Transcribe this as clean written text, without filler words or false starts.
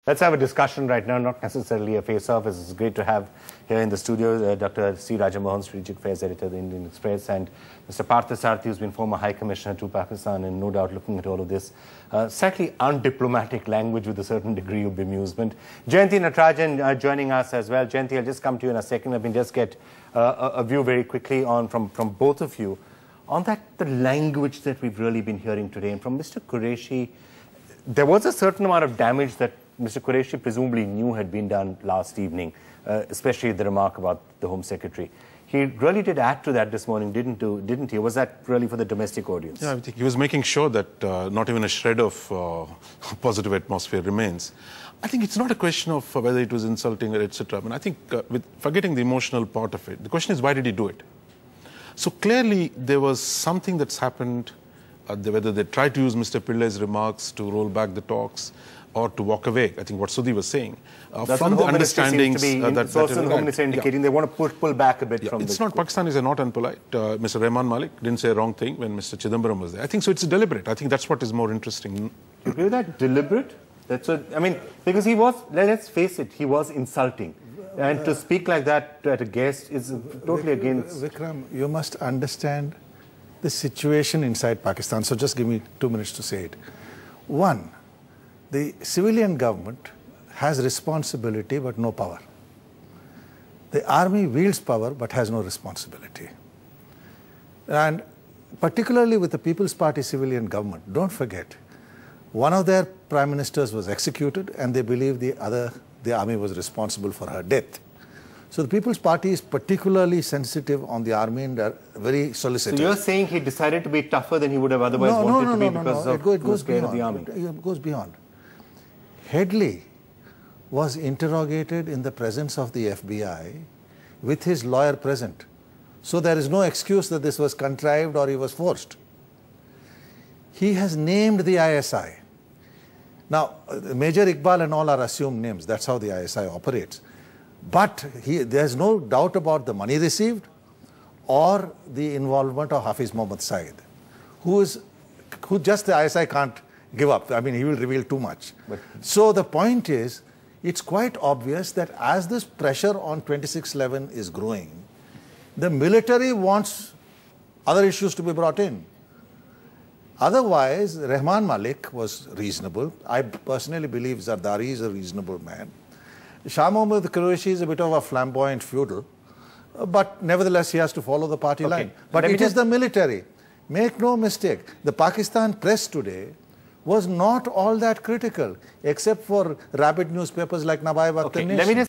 Let's have a discussion right now, not necessarily a face-off. It's great to have here in the studio Dr. C. Rajamohan, Strategic Affairs Editor of the Indian Express, and Mr. Partha Sarathy, who's been former High Commissioner to Pakistan, and no doubt looking at all of this. Slightly undiplomatic language with a certain degree of bemusement. Jayanti Natarajan joining us as well. Jayanti, I'll just come to you in a second. Let me just get a view very quickly on from both of you on the language that we've really been hearing today. And from Mr. Qureshi, there was a certain amount of damage that Mr. Qureshi presumably knew had been done last evening, especially the remark about the Home Secretary. He really did add to that this morning, didn't he? Was that really for the domestic audience? Yeah, I think he was making sure that not even a shred of positive atmosphere remains. I think it's not a question of whether it was insulting or etc. I mean, I think with forgetting the emotional part of it, the question is, why did he do it? So clearly there was something that's happened, whether they tried to use Mr. Pillai's remarks to roll back the talks, or to walk away. I think what Sudhi was saying. From the understandings the Home Minister indicating they want to pull back a bit from it's not, Pakistanis are not unpolite. Mr. Rahman Malik didn't say a wrong thing when Mr. Chidambaram was there. I think so it's deliberate. I think that's what is more interesting. You agree with that? Deliberate? That's what, I mean, because he was, let's face it, he was insulting. And to speak like that at a guest is totally against... Vikram, you must understand the situation inside Pakistan. So just give me 2 minutes to say it. One, the civilian government has responsibility but no power. The army wields power but has no responsibility. And particularly with the People's Party civilian government, don't forget, one of their prime ministers was executed and they believe the army was responsible for her death. So the People's Party is particularly sensitive on the army and are very solicitous. So you're saying he decided to be tougher than he would have otherwise wanted to be because of the army? It goes beyond. Headley was interrogated in the presence of the FBI with his lawyer present. So there is no excuse that this was contrived or he was forced. He has named the ISI. Now, Major Iqbal and all are assumed names. That's how the ISI operates. But there's no doubt about the money received or the involvement of Hafiz Mohammad Saeed, who just the ISI can't give up. I mean, he will reveal too much. So the point is, it's quite obvious that as this pressure on 2611 is growing, the military wants other issues to be brought in. Otherwise, Rahman Malik was reasonable. I personally believe Zardari is a reasonable man. Shah Mohammad Qureshi is a bit of a flamboyant feudal, but nevertheless he has to follow the party line. But it is the military. Make no mistake, the Pakistan press today was not all that critical, except for rabid newspapers like Nabai Waqt Nation.